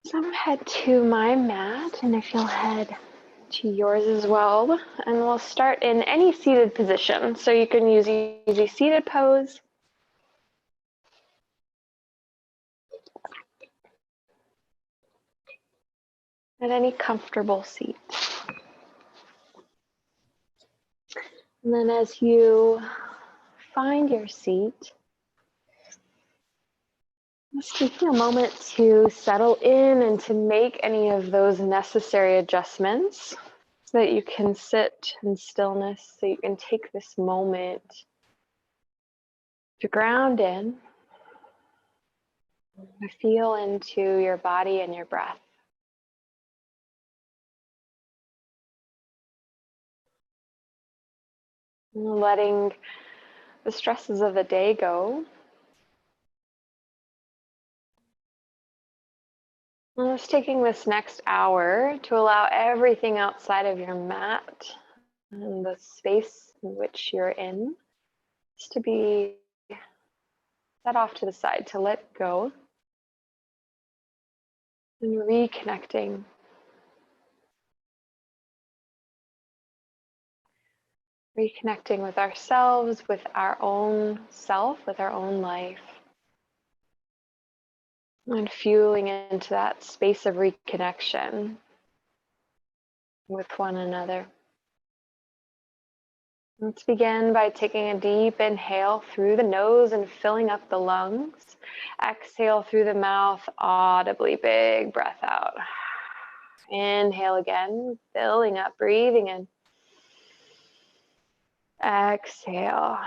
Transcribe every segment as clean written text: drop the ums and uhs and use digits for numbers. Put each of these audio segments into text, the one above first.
So I'm gonna head to my mat, and if you'll head to yours as well, and we'll start in any seated position. So you can use easy seated pose, at any comfortable seat. And then as you find your seat, just taking a moment to settle in and to make any of those necessary adjustments so that you can sit in stillness, so you can take this moment to ground in, to feel into your body and your breath. Letting the stresses of the day go. And just taking this next hour to allow everything outside of your mat and the space in which you're in just to be set off to the side, to let go and reconnecting. Reconnecting with ourselves, with our own self, with our own life. And fueling into that space of reconnection with one another. Let's begin by taking a deep inhale through the nose and filling up the lungs. Exhale through the mouth, audibly, big breath out. Inhale again, filling up, breathing in. Exhale.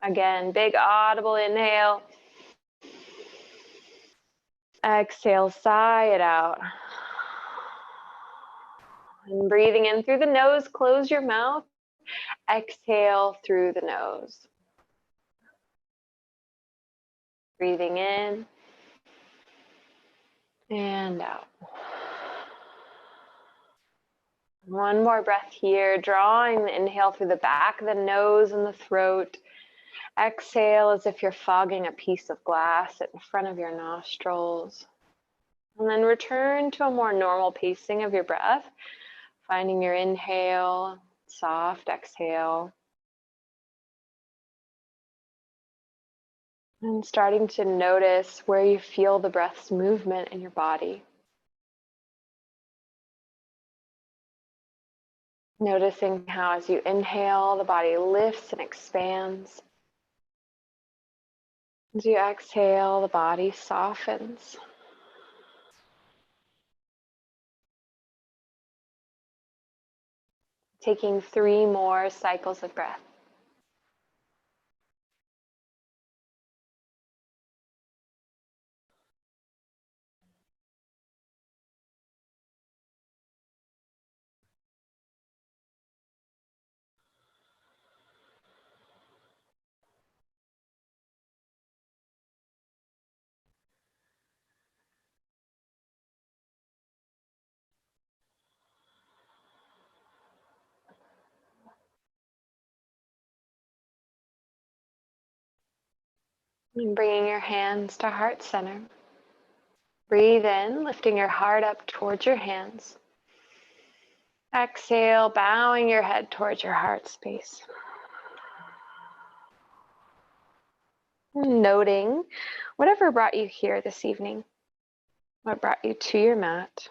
Again, big audible inhale. Exhale, sigh it out. And breathing in through the nose, close your mouth. Exhale through the nose. Breathing in and out. One more breath here, drawing the inhale through the back of the nose and the throat. Exhale as if you're fogging a piece of glass in front of your nostrils. And then return to a more normal pacing of your breath, finding your inhale, soft exhale. And starting to notice where you feel the breath's movement in your body. Noticing how as you inhale, the body lifts and expands. As you exhale, the body softens. Taking 3 more cycles of breath. And bringing your hands to heart center. Breathe in, lifting your heart up towards your hands. Exhale, bowing your head towards your heart space. Noting whatever brought you here this evening, what brought you to your mat.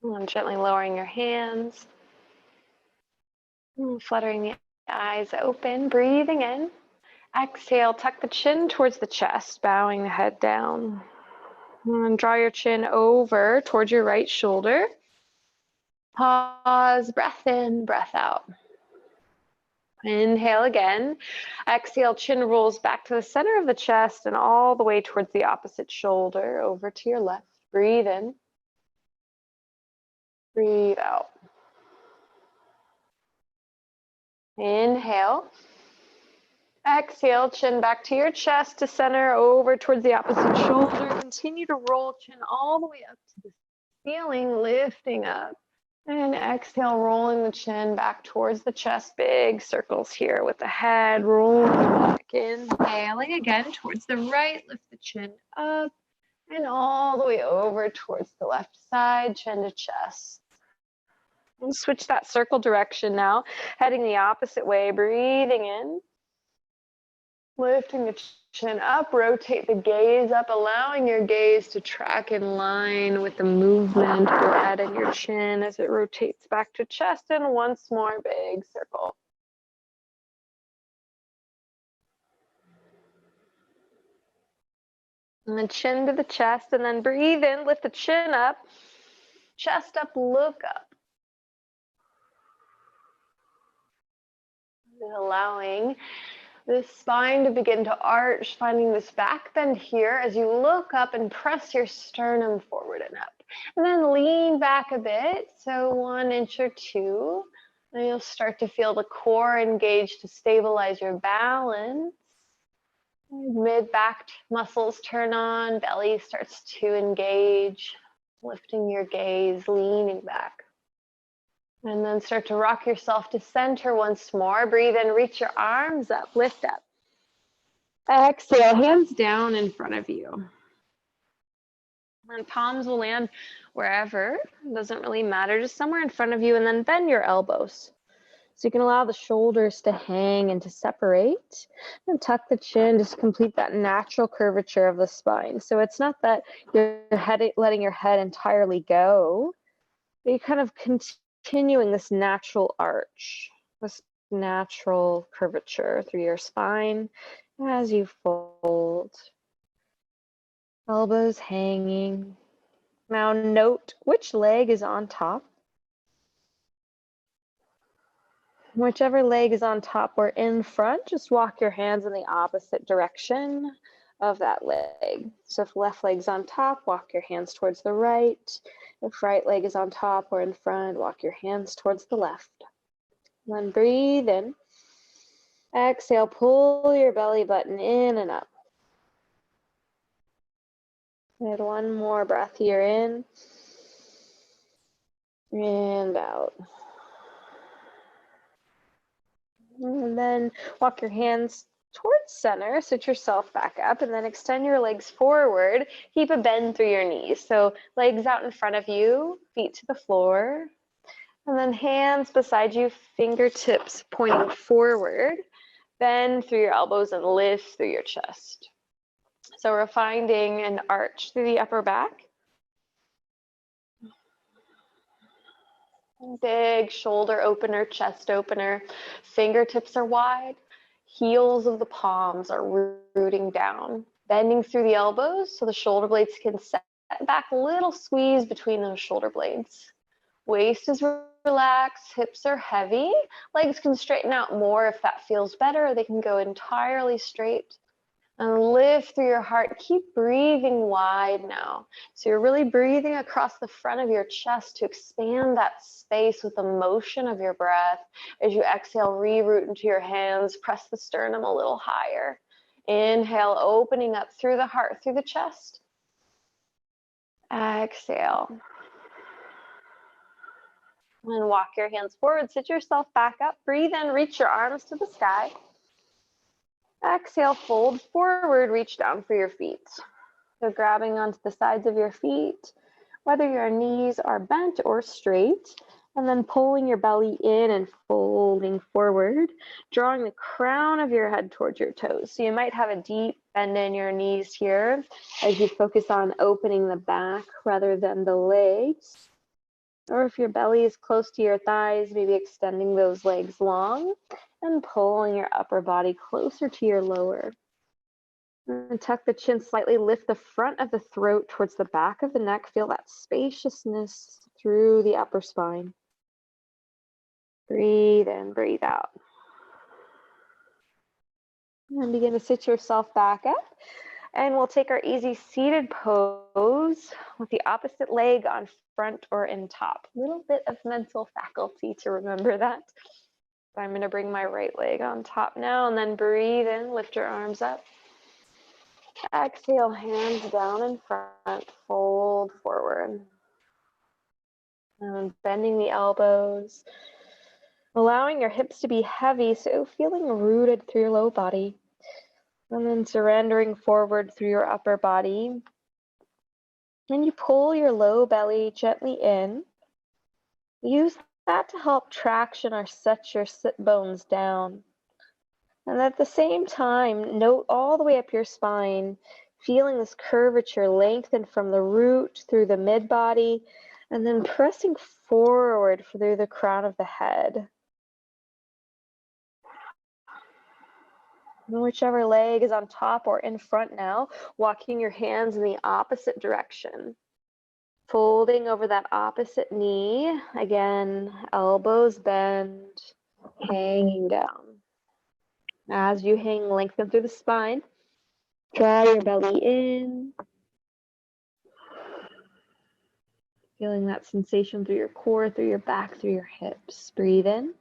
And gently lowering your hands, fluttering the eyes open, breathing in. Exhale, tuck the chin towards the chest, bowing the head down. And draw your chin over towards your right shoulder. Pause, breath in, breath out. Inhale again. Exhale, chin rolls back to the center of the chest and all the way towards the opposite shoulder, over to your left. Breathe in. Breathe out. Inhale. Exhale, chin back to your chest, to center, over towards the opposite shoulder. Continue to roll chin all the way up to the Feeling lifting up. And exhale, rolling the chin back towards the chest. Big circles here with the head rolling back. Inhaling again towards the right. Lift the chin up and all the way over towards the left side, chin to chest. We'll switch that circle direction now, heading the opposite way. Breathing in. Lifting the chin up, rotate the gaze up, allowing your gaze to track in line with the movement of your head and your chin as it rotates back to chest. And once more, big circle. And then chin to the chest, and then breathe in, lift the chin up, chest up, look up. And allowing the spine to begin to arch, finding this back bend here as you look up and press your sternum forward and up. And then lean back a bit, so 1 inch or 2. And you'll start to feel the core engage to stabilize your balance. Mid-back muscles turn on, belly starts to engage, lifting your gaze, leaning back. And then start to rock yourself to center once more. Breathe in, reach your arms up, lift up. Exhale, hands down in front of you. And palms will land wherever, it doesn't really matter, just somewhere in front of you, and then bend your elbows. So you can allow the shoulders to hang and to separate, and tuck the chin, just complete that natural curvature of the spine. So it's not that you're letting your head entirely go, but you're kind of continuing this natural arch, this natural curvature through your spine as you fold. Elbows hanging. Now note which leg is on top. Whichever leg is on top or in front, just walk your hands in the opposite direction of that leg. So if left leg's on top, walk your hands towards the right. If right leg is on top or in front, walk your hands towards the left. Then breathe in. Exhale, pull your belly button in and up. And one more breath here in and out. And then walk your hands towards center, sit yourself back up, and then extend your legs forward. Keep a bend through your knees. So legs out in front of you, feet to the floor. And then hands beside you, fingertips pointing forward. Bend through your elbows and lift through your chest. So we're finding an arch through the upper back. Big shoulder opener, chest opener. Fingertips are wide. Heels of the palms are rooting down. Bending through the elbows so the shoulder blades can set back. A little squeeze between those shoulder blades. Waist is relaxed, hips are heavy. Legs can straighten out more if that feels better, or they can go entirely straight. And lift through your heart. Keep breathing wide now. So you're really breathing across the front of your chest to expand that space with the motion of your breath. As you exhale, re-root into your hands. Press the sternum a little higher. Inhale, opening up through the heart, through the chest. Exhale. And walk your hands forward. Sit yourself back up. Breathe in, reach your arms to the sky. Exhale, fold forward, reach down for your feet. So grabbing onto the sides of your feet, whether your knees are bent or straight, and then pulling your belly in and folding forward, drawing the crown of your head towards your toes. So you might have a deep bend in your knees here as you focus on opening the back rather than the legs. Or if your belly is close to your thighs, maybe extending those legs long and pulling your upper body closer to your lower. And tuck the chin slightly, lift the front of the throat towards the back of the neck. Feel that spaciousness through the upper spine. Breathe in, breathe out. And begin to sit yourself back up. And we'll take our easy seated pose with the opposite leg on front or in top. A little bit of mental faculty to remember that. So I'm going to bring my right leg on top now, and then breathe in, lift your arms up. Exhale, hands down in front, fold forward. And bending the elbows, allowing your hips to be heavy, so feeling rooted through your low body. And then surrendering forward through your upper body. And you pull your low belly gently in. Use that to help traction or set your sit bones down. And at the same time, note all the way up your spine, feeling this curvature lengthen from the root through the mid-body, and then pressing forward through the crown of the head. And whichever leg is on top or in front now, walking your hands in the opposite direction. Folding over that opposite knee. Again, elbows bend, hanging down. As you hang, lengthen through the spine. Draw your belly in. Feeling that sensation through your core, through your back, through your hips. Breathe in.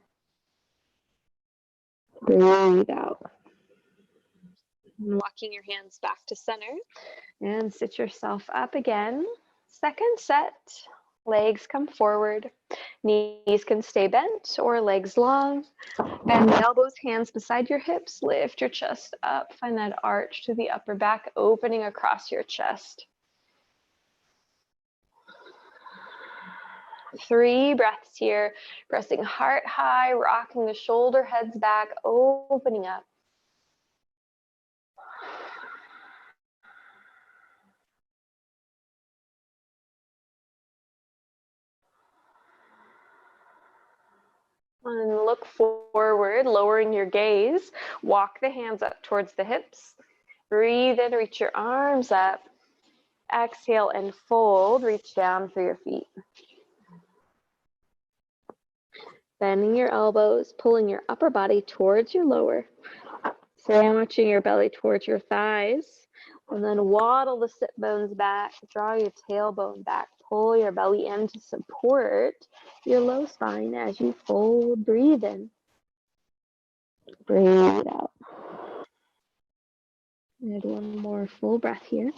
Breathe out. And walking your hands back to center. And sit yourself up again. Second set. Legs come forward. Knees can stay bent or legs long. Bend the elbows, hands beside your hips. Lift your chest up. Find that arch to the upper back, opening across your chest. 3 breaths here. Pressing heart high, rocking the shoulder heads back, opening up. And look forward, lowering your gaze. Walk the hands up towards the hips. Breathe in, reach your arms up. Exhale and fold, reach down for your feet. Bending your elbows, pulling your upper body towards your lower. Sandwiching your belly towards your thighs. And then waddle the sit bones back. Draw your tailbone back. Pull your belly in to support your low spine as you fold. Breathe in. Breathe out. And one more full breath here.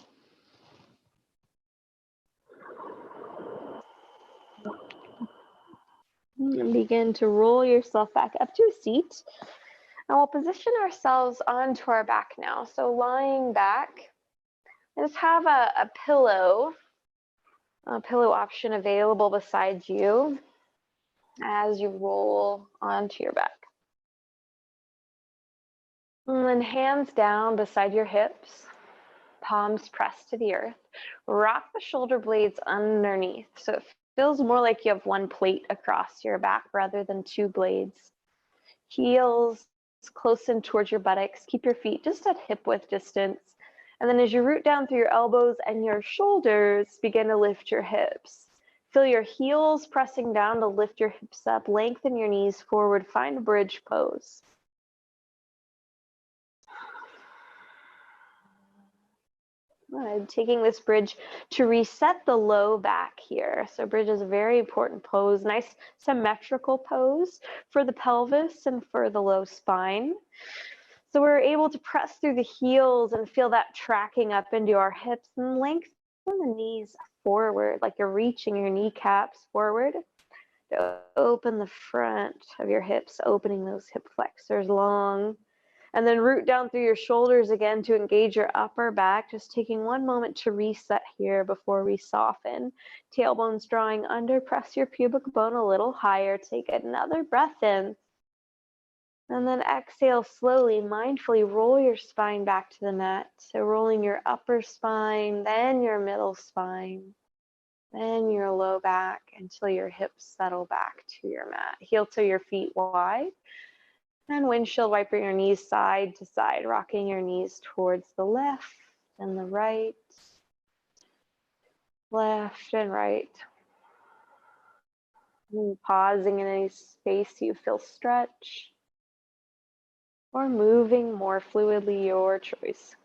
And begin to roll yourself back up to a seat. And we'll position ourselves onto our back now. So lying back, just have a pillow option available beside you as you roll onto your back. And then hands down beside your hips, palms pressed to the earth. Rock the shoulder blades underneath so it feels more like you have one plate across your back rather than 2 blades. Heels close in towards your buttocks. Keep your feet just at hip width distance. And then as you root down through your elbows and your shoulders, begin to lift your hips. Feel your heels pressing down to lift your hips up. Lengthen your knees forward. Find a bridge pose. I'm taking this bridge to reset the low back here. So bridge is a very important pose. Nice symmetrical pose for the pelvis and for the low spine. So we're able to press through the heels and feel that tracking up into our hips and lengthen the knees forward, like you're reaching your kneecaps forward to open the front of your hips, opening those hip flexors long. And then root down through your shoulders again to engage your upper back. Just taking one moment to reset here before we soften. Tailbones drawing under, press your pubic bone a little higher. Take another breath in. And then exhale slowly, mindfully roll your spine back to the mat. So rolling your upper spine, then your middle spine, then your low back until your hips settle back to your mat. Heel to your feet wide. And windshield wiper your knees side to side, rocking your knees towards the left and the right, left and right. And pausing in any space you feel stretch, or moving more fluidly, your choice.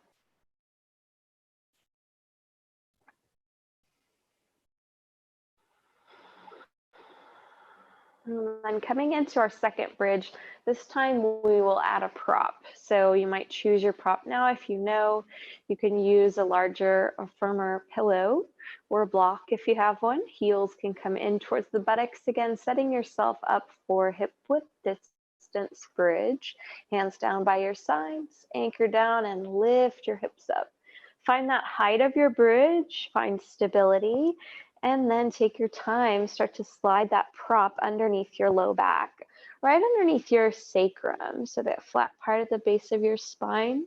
And then coming into our second bridge, this time we will add a prop. So you might choose your prop now. If you know, you can use a larger or firmer pillow or a block if you have one. Heels can come in towards the buttocks again, setting yourself up for hip width distance bridge. Hands down by your sides, anchor down and lift your hips up. Find that height of your bridge, find stability, and then take your time, start to slide that prop underneath your low back, right underneath your sacrum, so that flat part at the base of your spine.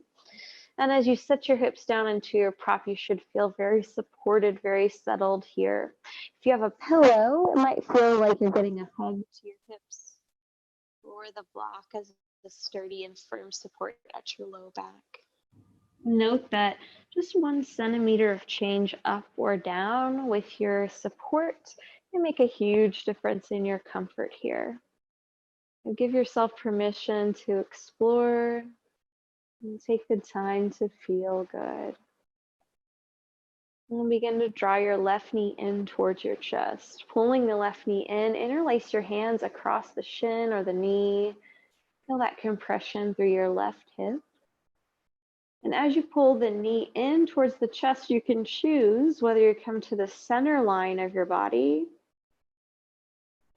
And as you set your hips down into your prop, you should feel very supported, very settled here. If you have a pillow, it might feel like you're getting a hug to your hips, or the block as a sturdy and firm support at your low back. Note that just 1 centimeter of change up or down with your support can make a huge difference in your comfort here. And give yourself permission to explore and take the time to feel good. And begin to draw your left knee in towards your chest. Pulling the left knee in, interlace your hands across the shin or the knee. Feel that compression through your left hip. And as you pull the knee in towards the chest, you can choose whether you come to the center line of your body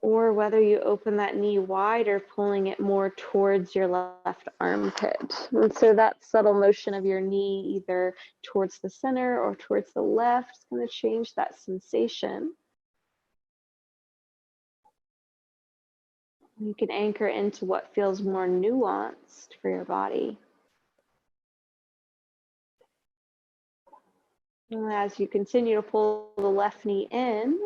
or whether you open that knee wider, pulling it more towards your left armpit. And so that subtle motion of your knee either towards the center or towards the left is going to change that sensation. You can anchor into what feels more nuanced for your body. As you continue to pull the left knee in,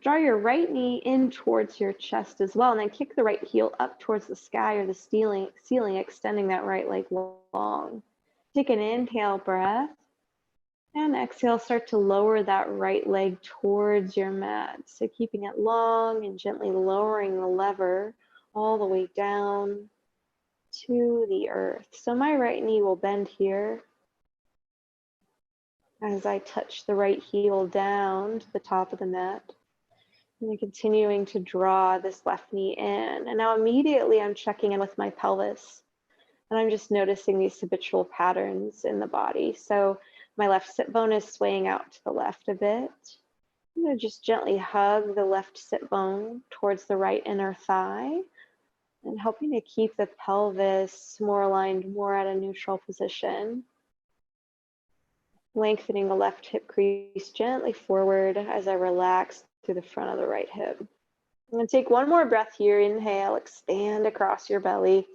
draw your right knee in towards your chest as well, and then kick the right heel up towards the sky or the ceiling, extending that right leg long. Take an inhale breath, and exhale, start to lower that right leg towards your mat. So keeping it long and gently lowering the lever all the way down to the earth. So my right knee will bend here as I touch the right heel down to the top of the mat. And then continuing to draw this left knee in. And now immediately I'm checking in with my pelvis. And I'm just noticing these habitual patterns in the body. So my left sit bone is swaying out to the left a bit. I'm going to just gently hug the left sit bone towards the right inner thigh and helping to keep the pelvis more aligned, more at a neutral position. Lengthening the left hip crease gently forward as I relax through the front of the right hip. I'm going to take one more breath here. Inhale, expand across your belly.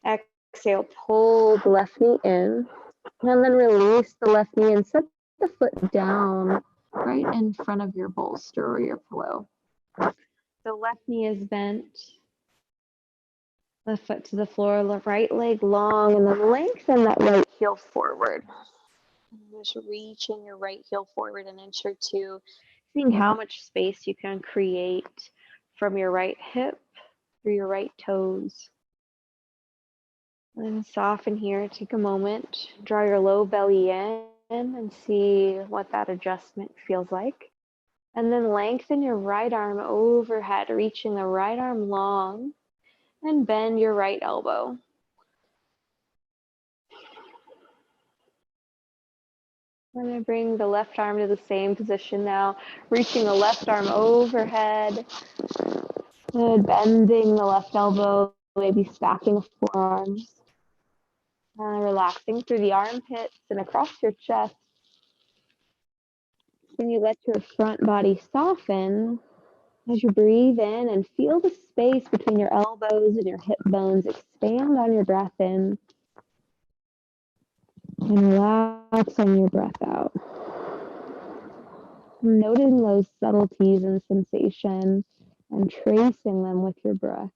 Exhale, pull the left knee in. And then release the left knee and set the foot down right in front of your bolster or your pillow. The left knee is bent. Left foot to the floor, the right leg long, and then lengthen that right heel forward. Just reaching your right heel forward an inch or two, seeing how much space you can create from your right hip through your right toes. And soften here, take a moment, draw your low belly in and see what that adjustment feels like. And then lengthen your right arm overhead, reaching the right arm long, and bend your right elbow. I'm going to bring the left arm to the same position now, reaching the left arm overhead, and bending the left elbow, maybe stacking the forearms. Relaxing through the armpits and across your chest. Then you let your front body soften as you breathe in and feel the space between your elbows and your hip bones expand on your breath in. And relax on your breath out. Noting those subtleties and sensations and tracing them with your breath.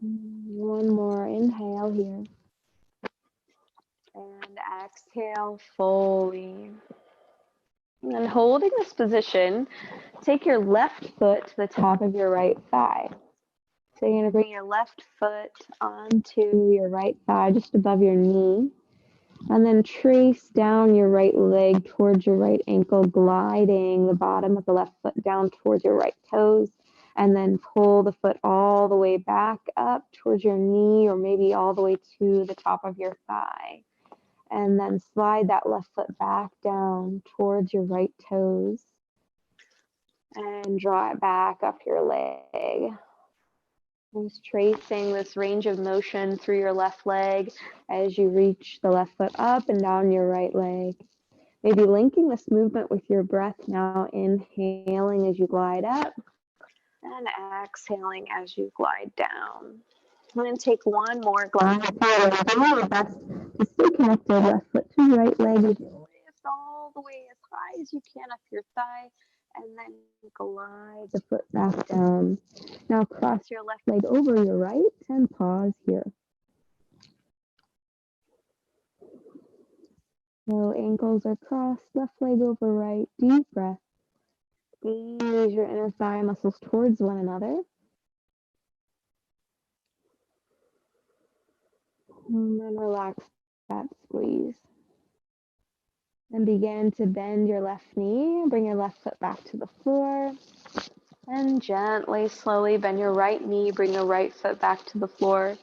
One more inhale here. And exhale fully. And then holding this position, take your left foot to the top of your right thigh. So you're going to bring your left foot onto your right thigh, just above your knee. And then trace down your right leg towards your right ankle, gliding the bottom of the left foot down towards your right toes. And then pull the foot all the way back up towards your knee, or maybe all the way to the top of your thigh. And then slide that left foot back down towards your right toes. And draw it back up your leg. Just tracing this range of motion through your left leg as you reach the left foot up and down your right leg. Maybe linking this movement with your breath now, inhaling as you glide up and exhaling as you glide down. I'm going to take one more glide forward. Do your best to stay connected, left foot to right leg. Lift all the way as high as you can up your thigh, and then glide the foot back down. Now cross your left leg over your right and pause here. So ankles are crossed, left leg over right, deep breath. Squeeze your inner thigh muscles towards one another. And then relax that squeeze. Then begin to bend your left knee, bring your left foot back to the floor. And gently, slowly bend your right knee, bring your right foot back to the floor.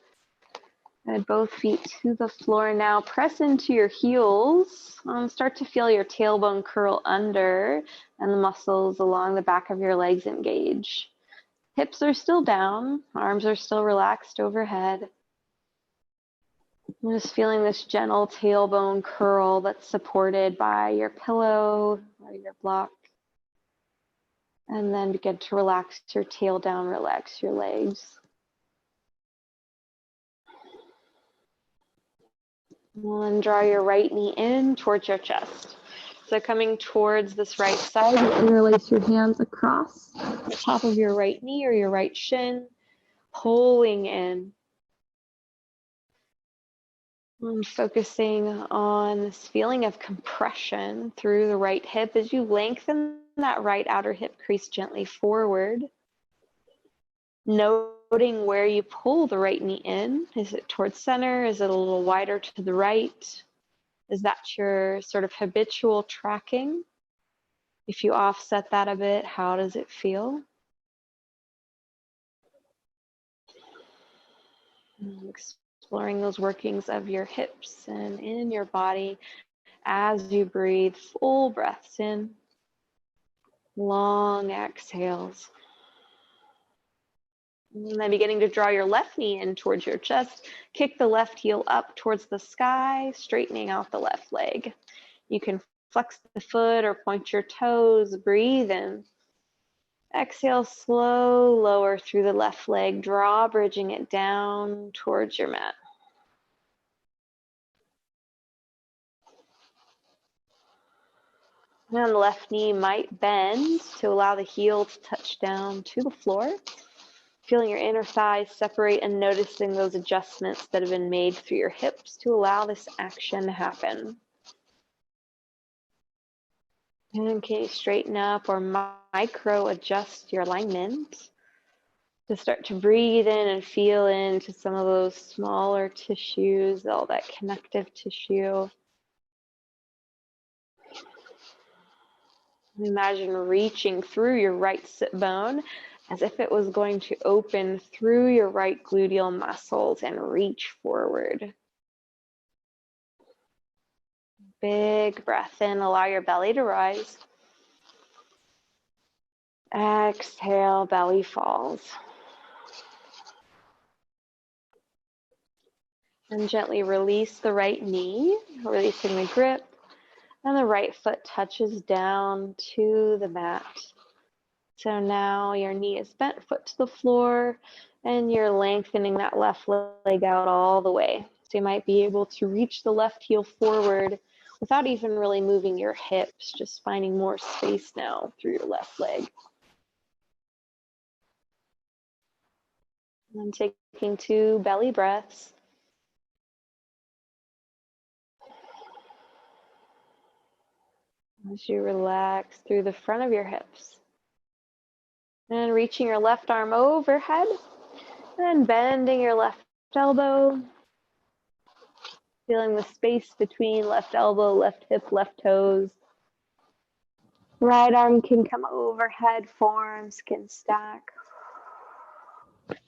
And both feet to the floor now. Press into your heels. Start to feel your tailbone curl under and the muscles along the back of your legs engage. Hips are still down. Arms are still relaxed overhead. I'm just feeling this gentle tailbone curl that's supported by your pillow or your block. And then begin to relax your tail down, relax your legs. And draw your right knee in towards your chest. So coming towards this right side, you interlace your hands across the top of your right knee or your right shin, pulling in. And focusing on this feeling of compression through the right hip as you lengthen that right outer hip crease gently forward. Noting where you pull the right knee in. Is it towards center? Is it a little wider to the right? Is that your sort of habitual tracking? If you offset that a bit, how does it feel? Exploring those workings of your hips and in your body as you breathe, full breaths in, long exhales. And then beginning to draw your left knee in towards your chest, kick the left heel up towards the sky, straightening out the left leg. You can flex the foot or point your toes, breathe in. Exhale, slow, lower through the left leg, draw, bridging it down towards your mat. And the left knee might bend to allow the heel to touch down to the floor. Feeling your inner thighs separate and noticing those adjustments that have been made through your hips to allow this action to happen. And can you straighten up or micro adjust your alignment to start to breathe in and feel into some of those smaller tissues, all that connective tissue. Imagine reaching through your right sit bone as if it was going to open through your right gluteal muscles and reach forward. Big breath in, allow your belly to rise. Exhale, belly falls. And gently release the right knee, releasing the grip. And the right foot touches down to the mat. So now your knee is bent, foot to the floor, and you're lengthening that left leg out all the way. So you might be able to reach the left heel forward without even really moving your hips, just finding more space now through your left leg. And then taking 2 belly breaths. As you relax through the front of your hips. And reaching your left arm overhead. And bending your left elbow. Feeling the space between left elbow, left hip, left toes. Right arm can come overhead, forearms can stack.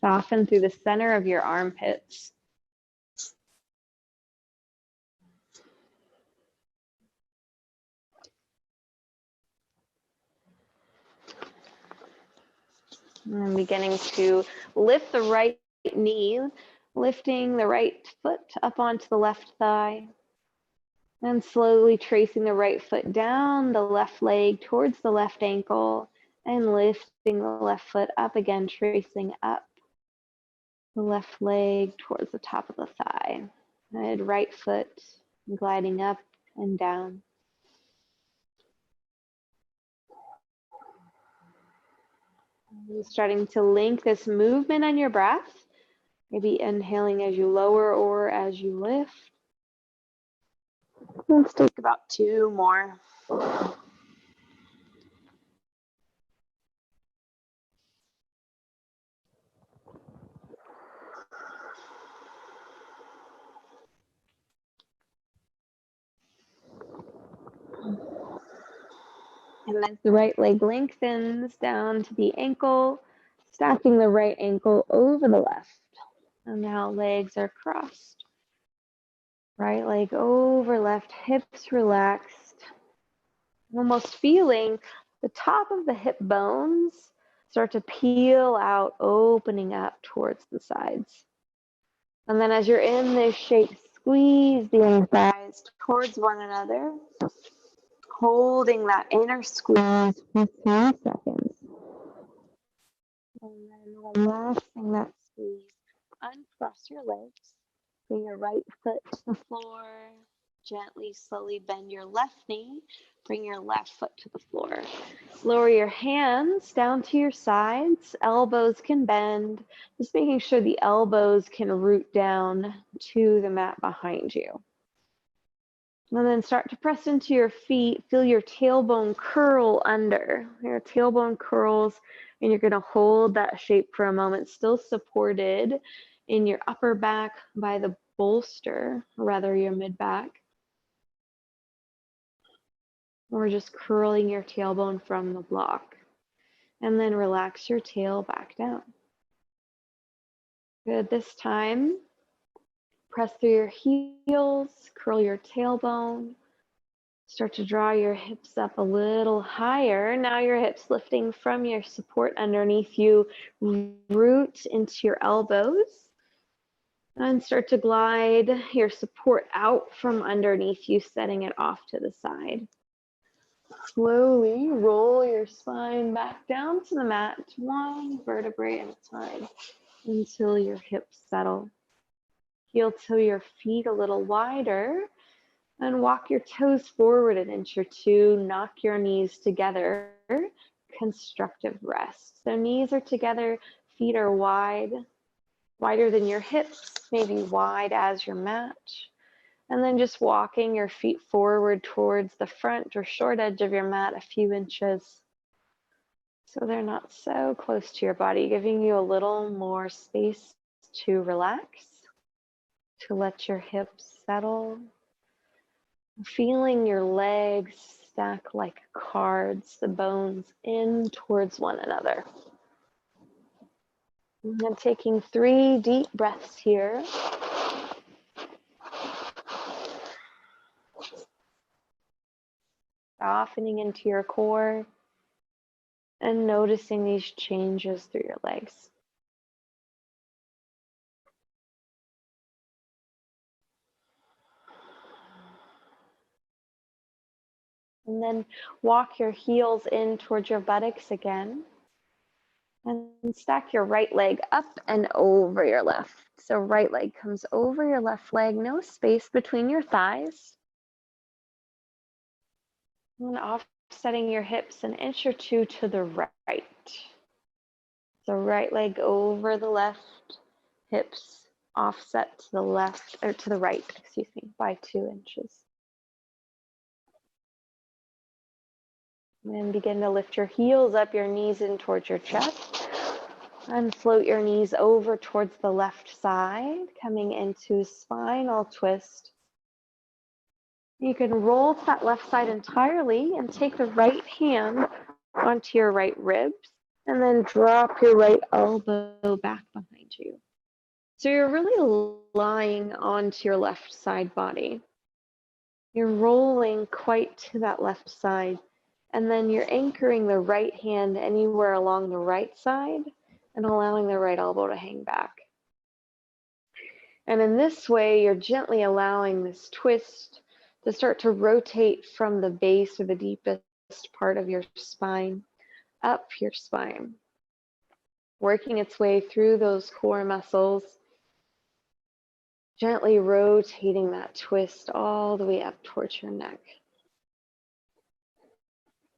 Soften through the center of your armpits. And beginning to lift the right knee, lifting the right foot up onto the left thigh. And slowly tracing the right foot down the left leg towards the left ankle and lifting the left foot up again, tracing up the left leg towards the top of the thigh. And right foot gliding up and down. And starting to link this movement on your breath. Maybe inhaling as you lower or as you lift. Let's take about 2 more. And as the right leg lengthens down to the ankle, stacking the right ankle over the left. And now legs are crossed. Right leg over left, hips relaxed. Almost feeling the top of the hip bones start to peel out, opening up towards the sides. And then as you're in this shape, squeeze the inner thighs towards one another, holding that inner squeeze for 3 seconds. And then relaxing that squeeze, uncross your legs, bring your right foot to the floor, gently, slowly bend your left knee, bring your left foot to the floor. Lower your hands down to your sides, elbows can bend, just making sure the elbows can root down to the mat behind you. And then start to press into your feet, feel your tailbone curl under. Your tailbone curls, and you're gonna hold that shape for a moment, still supported in your upper back by the bolster, or rather your mid back. Or just curling your tailbone from the block. And then relax your tail back down. Good, this time, press through your heels, curl your tailbone. Start to draw your hips up a little higher. Now your hips lifting from your support underneath you, root into your elbows. And start to glide your support out from underneath you, setting it off to the side. Slowly roll your spine back down to the mat, 1 vertebrae at a time, until your hips settle. Heel toe your feet a little wider. And walk your toes forward 1 inch or 2, knock your knees together, constructive rest. So knees are together, feet are wide, wider than your hips, maybe wide as your mat. And then just walking your feet forward towards the front or short edge of your mat a few inches, so they're not so close to your body, giving you a little more space to relax, to let your hips settle. Feeling your legs stack like cards, the bones in towards one another. And then taking 3 deep breaths here. Softening into your core and noticing these changes through your legs. And then walk your heels in towards your buttocks again. And stack your right leg up and over your left. So right leg comes over your left leg, no space between your thighs. And offsetting your hips 1 inch or 2 to the right. So right leg over the left, hips offset to the left, or to the right, excuse me, by 2 inches. And then begin to lift your heels up, your knees in towards your chest. And float your knees over towards the left side, coming into spinal twist. You can roll to that left side entirely and take the right hand onto your right ribs and then drop your right elbow back behind you. So you're really lying onto your left side body. You're rolling quite to that left side, and then you're anchoring the right hand anywhere along the right side and allowing the right elbow to hang back. And in this way, you're gently allowing this twist to start to rotate from the base or the deepest part of your spine up your spine, working its way through those core muscles, gently rotating that twist all the way up towards your neck.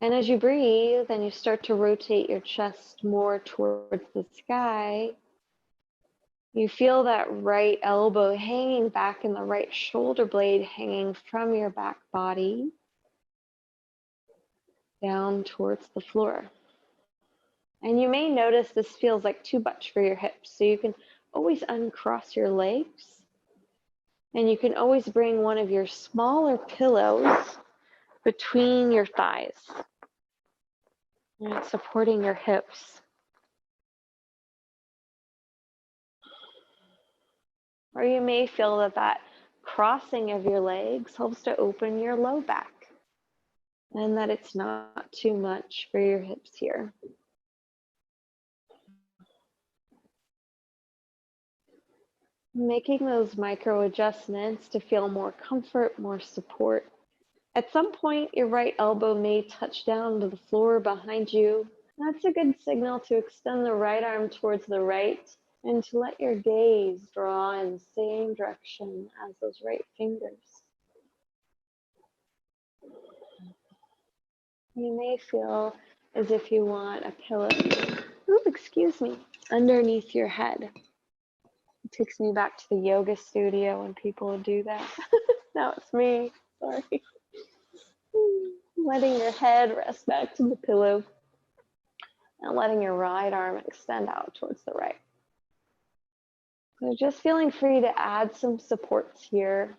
And as you breathe and you start to rotate your chest more towards the sky, you feel that right elbow hanging back and the right shoulder blade hanging from your back body down towards the floor. And you may notice this feels like too much for your hips, so you can always uncross your legs, and you can always bring one of your smaller pillows between your thighs, and supporting your hips. Or you may feel that crossing of your legs helps to open your low back, and that it's not too much for your hips here. Making those micro adjustments to feel more comfort, more support. At some point, your right elbow may touch down to the floor behind you. That's a good signal to extend the right arm towards the right and to let your gaze draw in the same direction as those right fingers. You may feel as if you want a pillow, underneath your head. It takes me back to the yoga studio when people would do that. Now it's me, sorry. Letting your head rest back to the pillow and letting your right arm extend out towards the right. So just feeling free to add some supports here.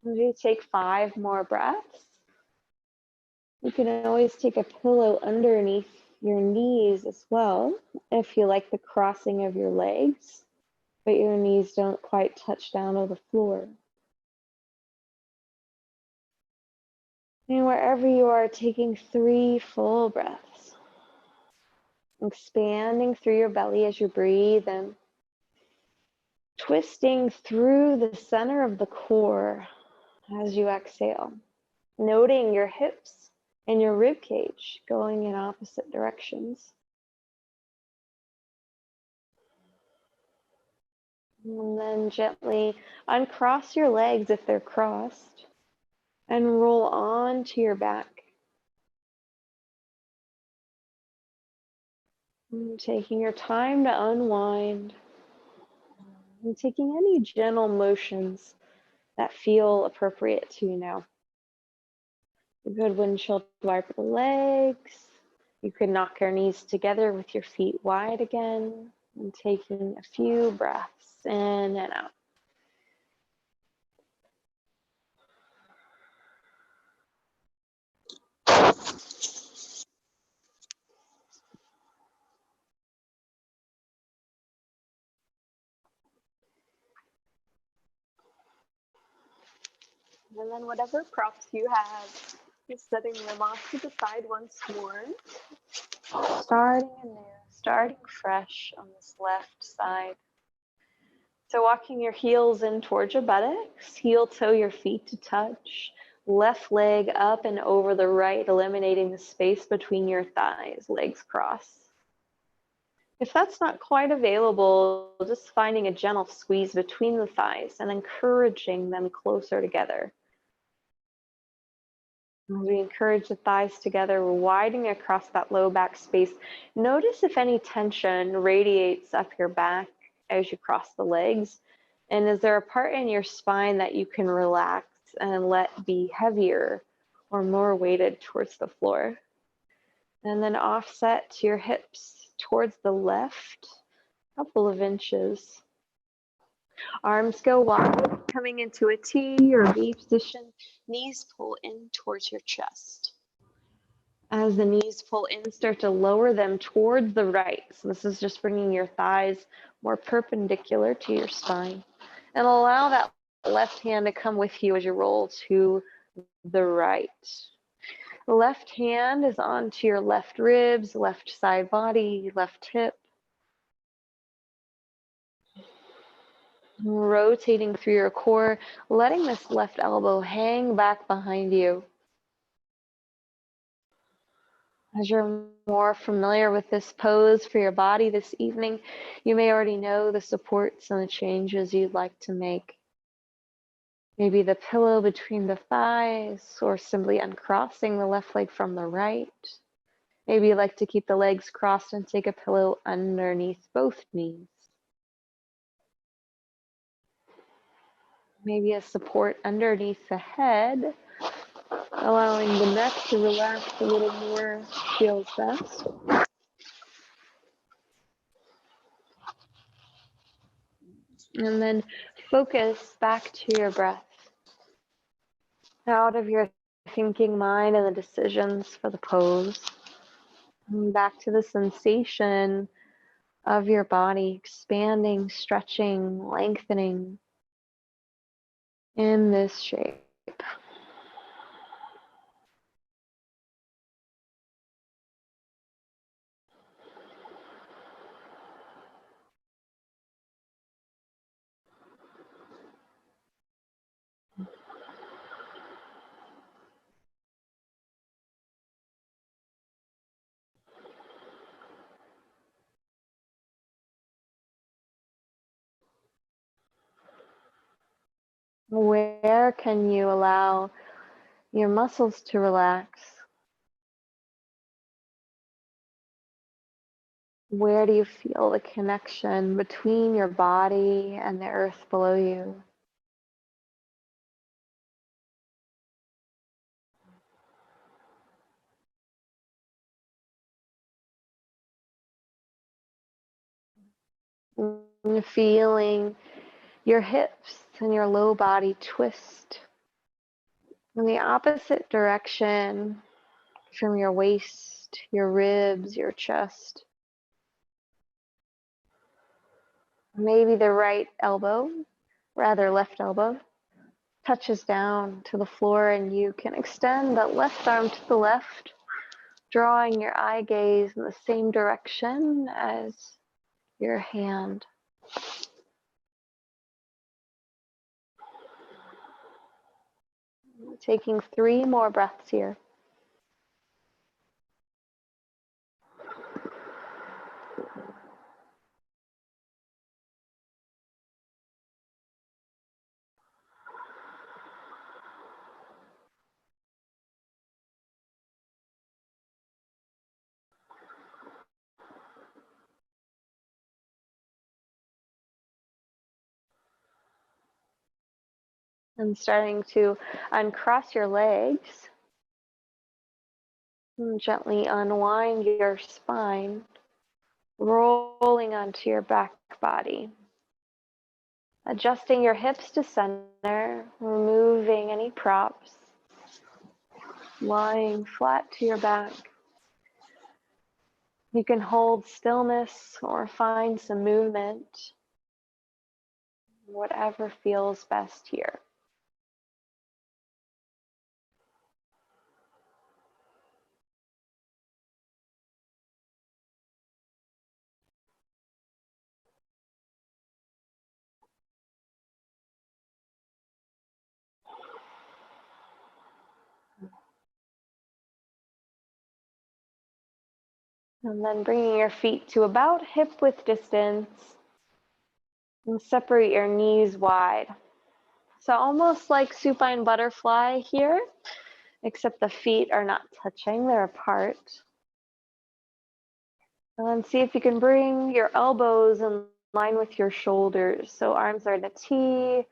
As you take 5 more breaths, you can always take a pillow underneath your knees as well if you like the crossing of your legs, but your knees don't quite touch down to the floor. And wherever you are, taking 3 full breaths, expanding through your belly as you breathe and twisting through the center of the core as you exhale, noting your hips and your rib cage going in opposite directions. And then gently uncross your legs if they're crossed and roll on to your back. And taking your time to unwind and taking any gentle motions that feel appropriate to you now. A good windshield wiper the legs. You can knock your knees together with your feet wide again and taking a few breaths in and out. And then whatever props you have, you're setting them off to the side once more. Starting anew, starting fresh on this left side. So walking your heels in towards your buttocks, heel toe your feet to touch, left leg up and over the right, eliminating the space between your thighs, legs cross. If that's not quite available, just finding a gentle squeeze between the thighs and encouraging them closer together. As we encourage the thighs together, we're widening across that low back space. Notice if any tension radiates up your back as you cross the legs. And is there a part in your spine that you can relax and let be heavier or more weighted towards the floor? And then offset to your hips towards the left, a couple of inches. Arms go wide, coming into a T or V position. Knees pull in towards your chest. As the knees pull in, start to lower them towards the right. So this is just bringing your thighs more perpendicular to your spine. And allow that left hand to come with you as you roll to the right. The left hand is onto your left ribs, left side body, left hip. Rotating through your core, letting this left elbow hang back behind you. As you're more familiar with this pose for your body this evening, you may already know the supports and the changes you'd like to make. Maybe the pillow between the thighs, or simply uncrossing the left leg from the right. Maybe you like to keep the legs crossed and take a pillow underneath both knees. Maybe a support underneath the head, allowing the neck to relax a little more feels best. And then focus back to your breath. Out of your thinking mind and the decisions for the pose. And back to the sensation of your body expanding, stretching, lengthening in this shape. Where can you allow your muscles to relax? Where do you feel the connection between your body and the earth below you? Feeling your hips and your low body twist in the opposite direction from your waist, your ribs, your chest. Maybe the right elbow, rather left elbow, touches down to the floor, and you can extend that left arm to the left, drawing your eye gaze in the same direction as your hand. Taking 3 more breaths here. And starting to uncross your legs. And gently unwind your spine, rolling onto your back body. Adjusting your hips to center, removing any props. Lying flat to your back. You can hold stillness or find some movement, whatever feels best here. And then bringing your feet to about hip width distance and separate your knees wide. So almost like supine butterfly here, except the feet are not touching, they're apart. And then see if you can bring your elbows in line with your shoulders. So arms are in a T,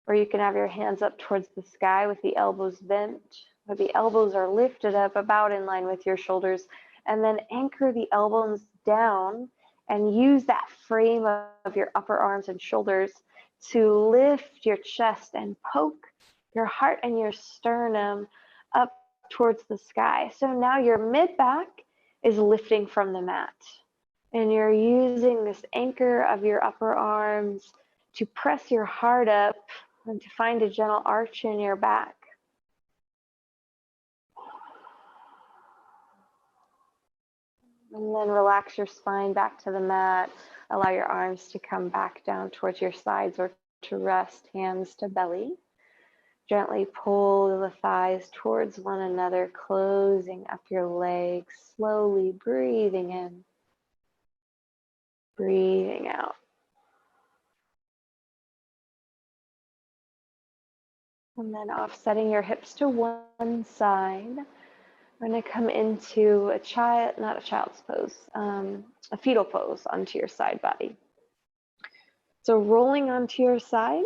or you can have your hands up towards the sky with the elbows bent, or the elbows are lifted up about in line with your shoulders. And then anchor the elbows down and use that frame of your upper arms and shoulders to lift your chest and poke your heart and your sternum up towards the sky. So now your mid-back is lifting from the mat. And you're using this anchor of your upper arms to press your heart up and to find a gentle arch in your back. And then relax your spine back to the mat. Allow your arms to come back down towards your sides or to rest, hands to belly. Gently pull the thighs towards one another, closing up your legs, slowly breathing in, breathing out. And then offsetting your hips to one side. We're going to come into a child's pose, a fetal pose onto your side body. So rolling onto your side,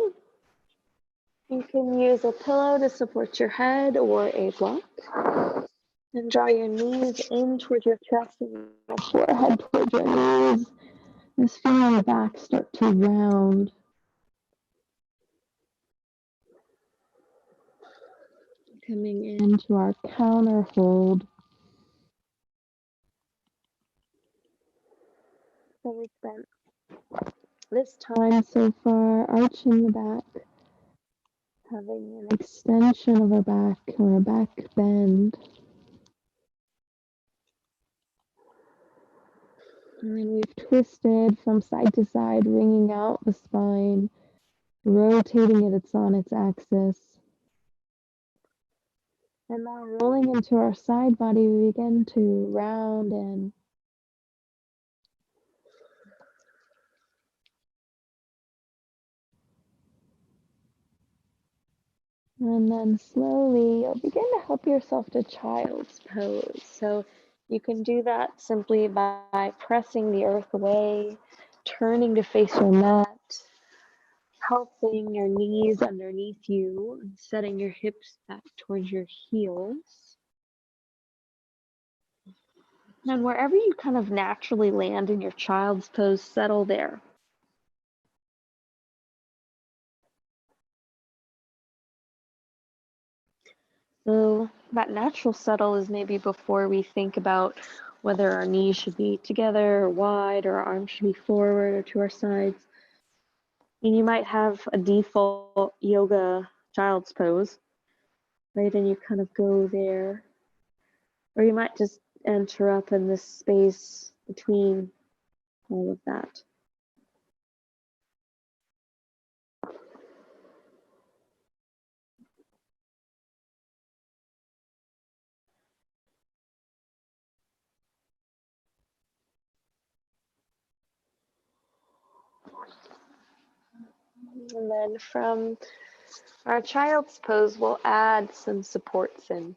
you can use a pillow to support your head or a block. And draw your knees in towards your chest and your forehead towards your knees. Just feel your back start to round. Coming into our counter hold. So we spent this time so far arching the back, having an extension of our back or a back bend. And then we've twisted from side to side, wringing out the spine, rotating it on its axis. And now rolling into our side body, we begin to round in. And then slowly, you'll begin to help yourself to child's pose. So you can do that simply by pressing the earth away, turning to face your mat, helping your knees underneath you, and setting your hips back towards your heels. And wherever you kind of naturally land in your child's pose, settle there. So that natural settle is maybe before we think about whether our knees should be together or wide, or our arms should be forward or to our sides. And you might have a default yoga child's pose, right? And you kind of go there. Or you might just enter up in this space between all of that. And then from our child's pose, we'll add some supports in.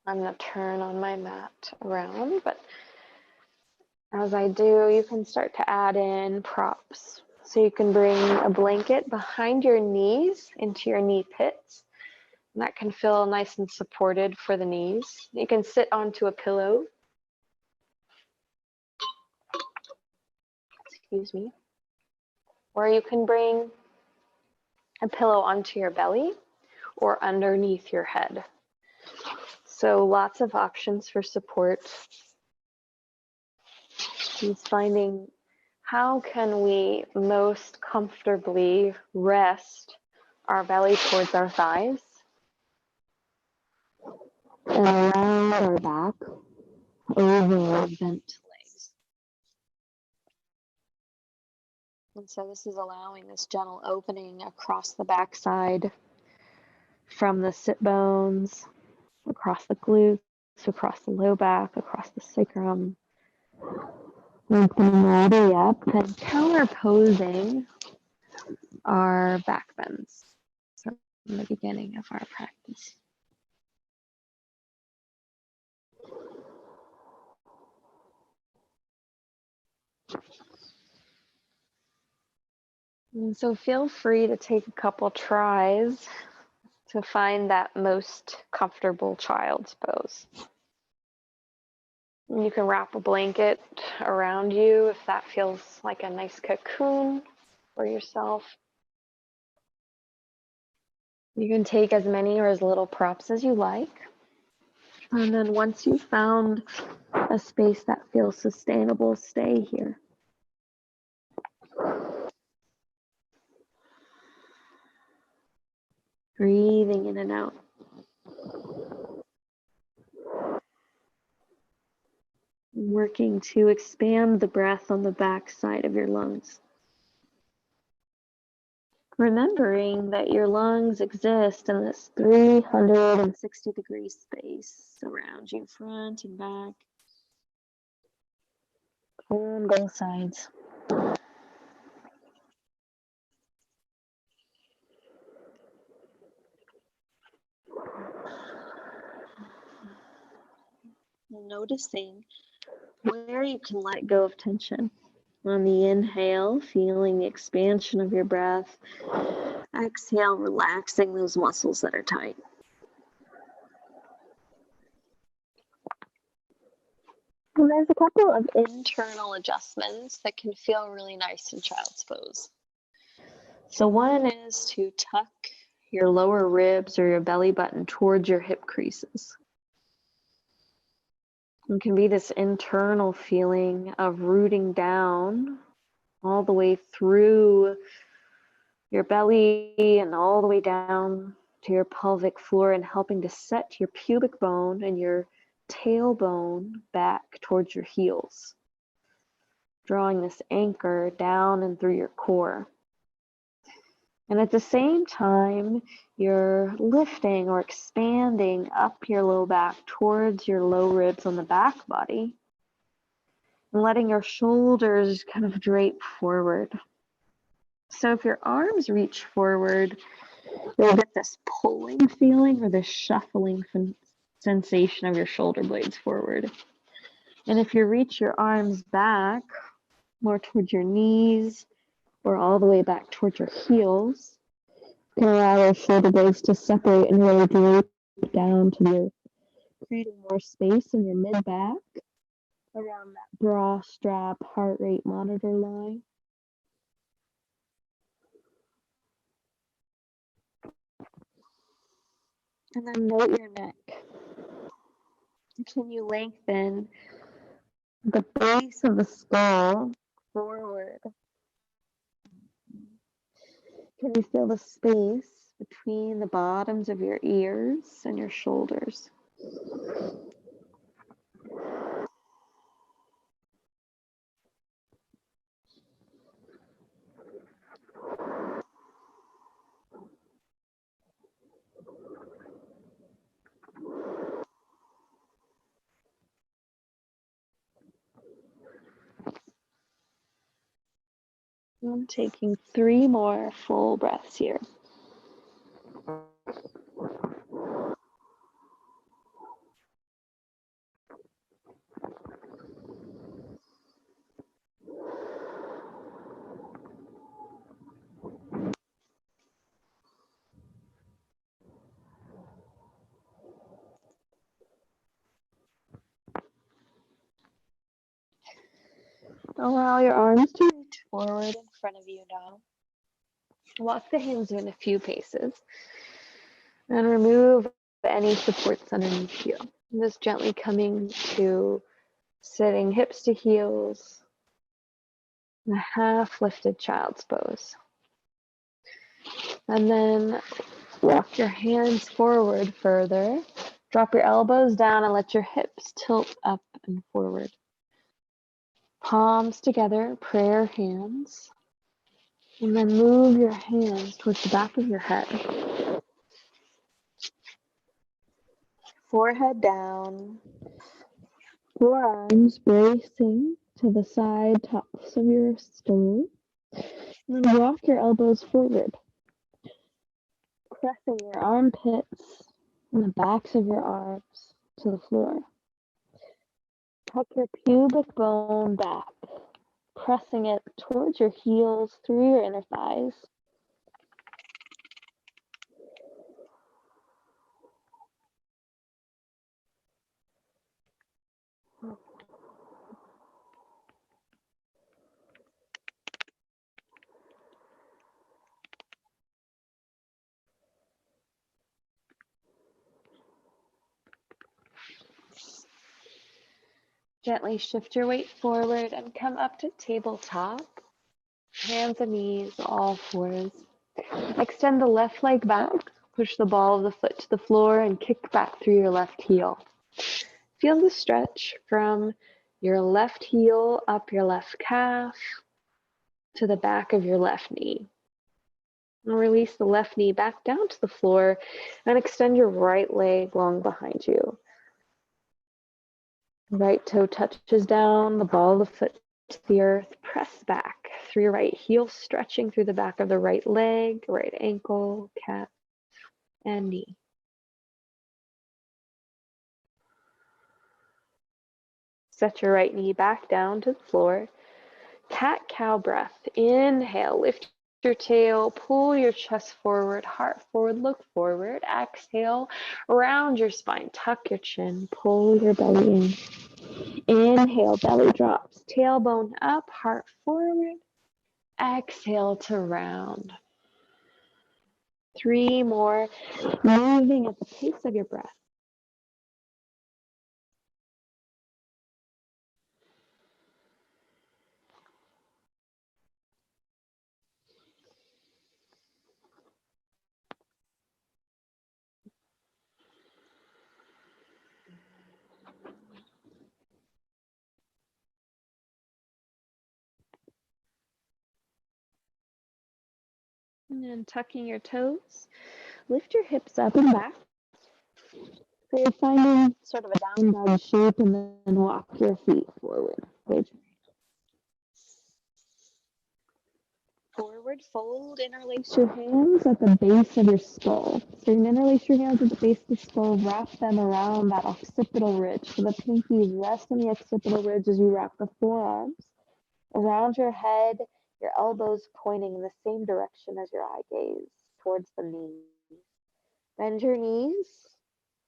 I'm going to turn on my mat around, but as I do, you can start to add in props. So you can bring a blanket behind your knees into your knee pits. And that can feel nice and supported for the knees. You can sit onto a pillow. Excuse me. Or you can bring a pillow onto your belly or underneath your head. So lots of options for support. He's finding how can we most comfortably rest our belly towards our thighs and around our back over our bent legs. And so this is allowing this gentle opening across the backside from the sit bones, across the glutes, across the low back, across the sacrum, lengthening all the way up and counterposing our back bends from the beginning of our practice. And so feel free to take a couple tries to find that most comfortable child's pose. And you can wrap a blanket around you if that feels like a nice cocoon, for yourself. You can take as many or as little props as you like. And then once you've found a space that feels sustainable, stay here. Breathing in and out. Working to expand the breath on the back side of your lungs. Remembering that your lungs exist in this 360-degree space around you, front and back, on both sides. Noticing where you can let go of tension. On the inhale, feeling the expansion of your breath. Exhale, relaxing those muscles that are tight. And there's a couple of internal adjustments that can feel really nice in child's pose. So one is to tuck your lower ribs or your belly button towards your hip creases. It can be this internal feeling of rooting down all the way through your belly and all the way down to your pelvic floor and helping to set your pubic bone and your tailbone back towards your heels, drawing this anchor down and through your core. And at the same time, you're lifting or expanding up your low back towards your low ribs on the back body, and letting your shoulders kind of drape forward. So if your arms reach forward, you'll get this pulling feeling or this shuffling sensation of your shoulder blades forward. And if you reach your arms back, more towards your knees or all the way back towards your heels, you can allow your shoulder blades to separate and really drape down to the earth, creating more space in your mid-back around that bra strap heart rate monitor line. And then note your neck. Can you lengthen the base of the skull forward? Can you feel the space between the bottoms of your ears and your shoulders? I'm taking 3 more full breaths here. Allow your arms to reach forward in front of you now. Walk the hands in a few paces and remove any supports underneath you. Just gently coming to sitting hips to heels, a half lifted child's pose. And then walk your hands forward further. Drop your elbows down and let your hips tilt up and forward. Palms together, prayer hands. And then move your hands towards the back of your head. Forehead down. Forearms bracing to the side tops of your skull. And then walk your elbows forward. Pressing your armpits and the backs of your arms to the floor. Tuck your pubic bone back, pressing it towards your heels through your inner thighs. Gently shift your weight forward and come up to tabletop. Hands and knees, all fours. Extend the left leg back. Push the ball of the foot to the floor and kick back through your left heel. Feel the stretch from your left heel up your left calf to the back of your left knee. And release the left knee back down to the floor and extend your right leg long behind you. Right toe touches down, the ball of the foot to the earth. Press back through your right heel, stretching through the back of the right leg, right ankle, calf, and knee. Set your right knee back down to the floor. Cat-cow breath. Inhale, lift your tail, pull your chest forward, heart forward, look forward. Exhale, round your spine, tuck your chin, pull your belly in. Inhale, belly drops, tailbone up, heart forward. Exhale to round. 3 more, moving at the pace of your breath. And then tucking your toes, lift your hips up and back. So you're finding sort of a down dog shape and then walk your feet forward. Forward fold, interlace your hands at the base of your skull. So you're going to interlace your hands at the base of the skull, wrap them around that occipital ridge. So the pinkies rest on the occipital ridge as you wrap the forearms around your head, your elbows pointing in the same direction as your eye gaze towards the knees. Bend your knees,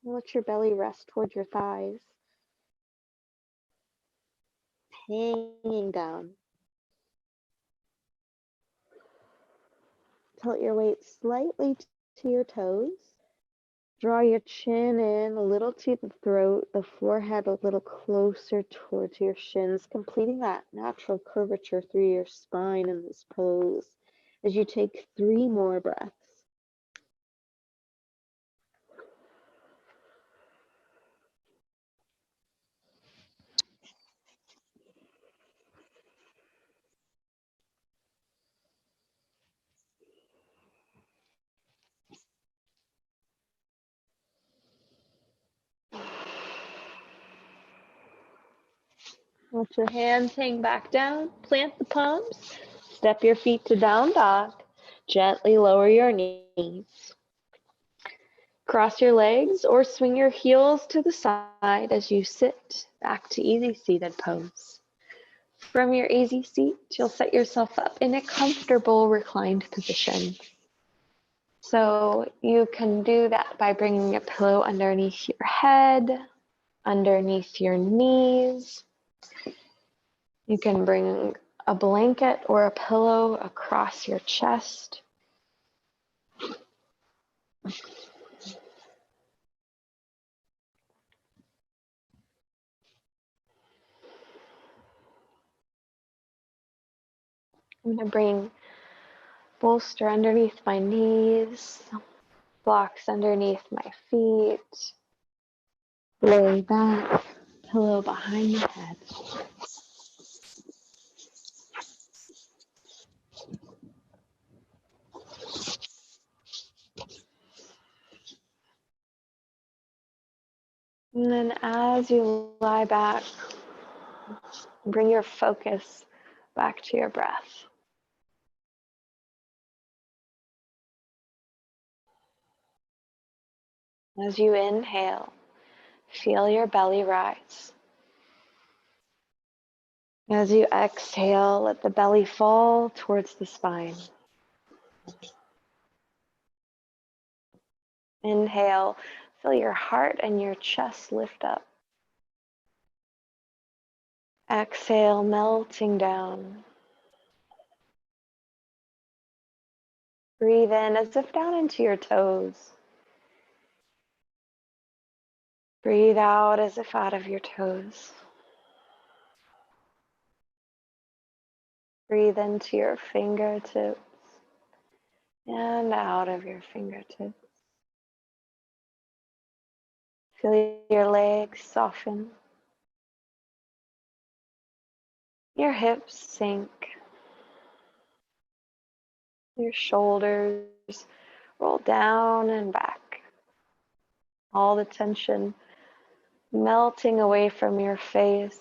and let your belly rest towards your thighs, hanging down. Tilt your weight slightly to your toes. Draw your chin in a little to the throat, the forehead a little closer towards your shins, completing that natural curvature through your spine in this pose as you take 3 more breaths. Let your hands hang back down, plant the palms, step your feet to down dog, gently lower your knees. Cross your legs or swing your heels to the side as you sit back to easy seated pose. From your easy seat, you'll set yourself up in a comfortable reclined position. So you can do that by bringing a pillow underneath your head, underneath your knees. You can bring a blanket or a pillow across your chest. I'm going to bring bolster underneath my knees, blocks underneath my feet, lay back, pillow behind my head. And then as you lie back, bring your focus back to your breath. As you inhale, feel your belly rise. As you exhale, let the belly fall towards the spine. Inhale, feel your heart and your chest lift up. Exhale, melting down. Breathe in as if down into your toes. Breathe out as if out of your toes. Breathe into your fingertips and out of your fingertips. Feel your legs soften. Your hips sink. Your shoulders roll down and back. All the tension melting away from your face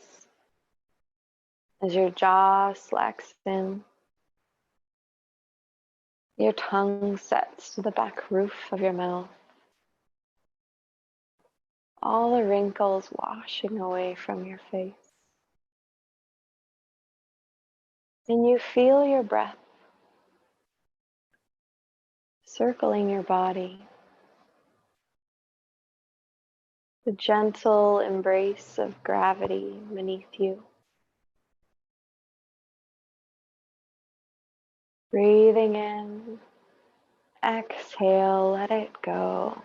as your jaw slacks in. Your tongue sets to the back roof of your mouth. All the wrinkles washing away from your face. And you feel your breath circling your body. The gentle embrace of gravity beneath you. Breathing in, exhale, let it go.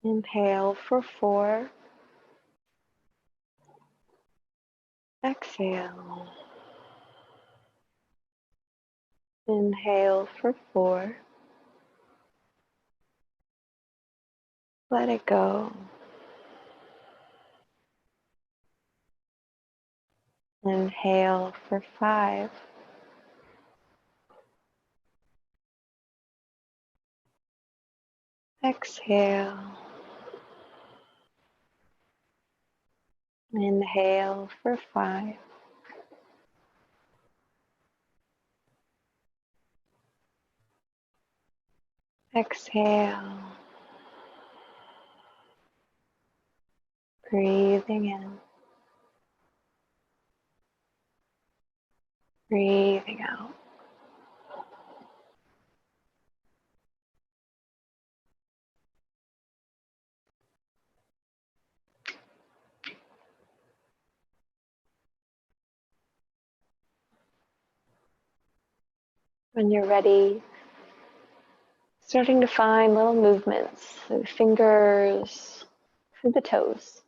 Inhale for 4. Exhale. Inhale for 4. Let it go. Inhale for 5. Exhale. Inhale for 5. Exhale. Breathing in. Breathing out. When you're ready, starting to find little movements through the fingers, through the toes.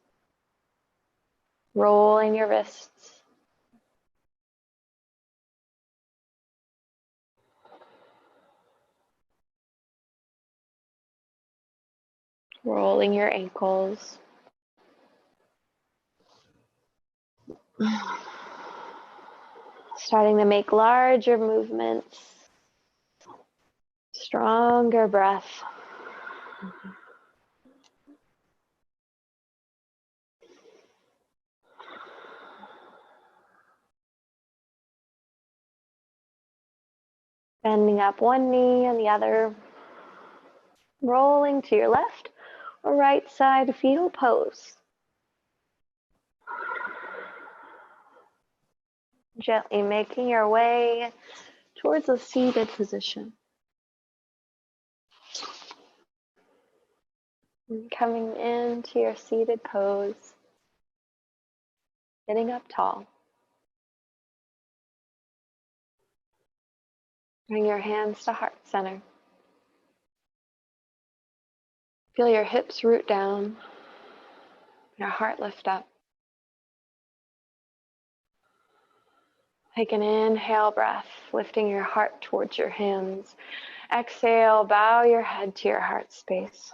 Rolling your wrists. Rolling your ankles. Starting to make larger movements. Stronger breath. Bending up one knee and the other. Rolling to your left or right side fetal pose. Gently making your way towards a seated position. And coming into your seated pose. Sitting up tall. Bring your hands to heart center. Feel your hips root down. Your heart lift up. Take an inhale breath, lifting your heart towards your hands. Exhale, bow your head to your heart space.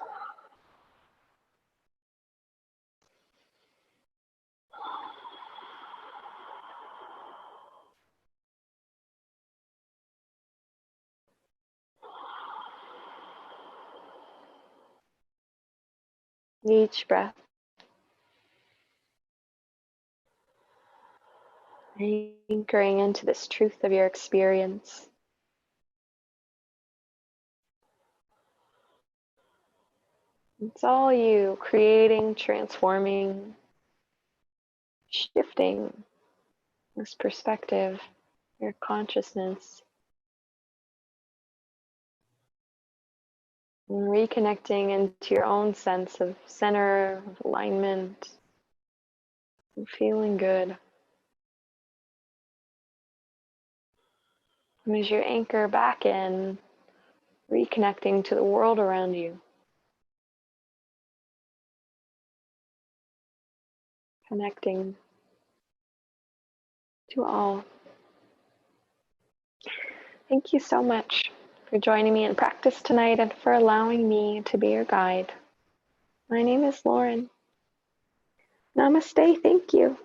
Each breath, Anchoring into this truth of your experience. It's all you, creating, transforming, shifting this perspective, your consciousness, and reconnecting into your own sense of center, of alignment, and feeling good. And as you anchor back in, reconnecting to the world around you, connecting to all. Thank you so much for joining me in practice tonight and for allowing me to be your guide. My name is Lauren. Namaste. Thank you.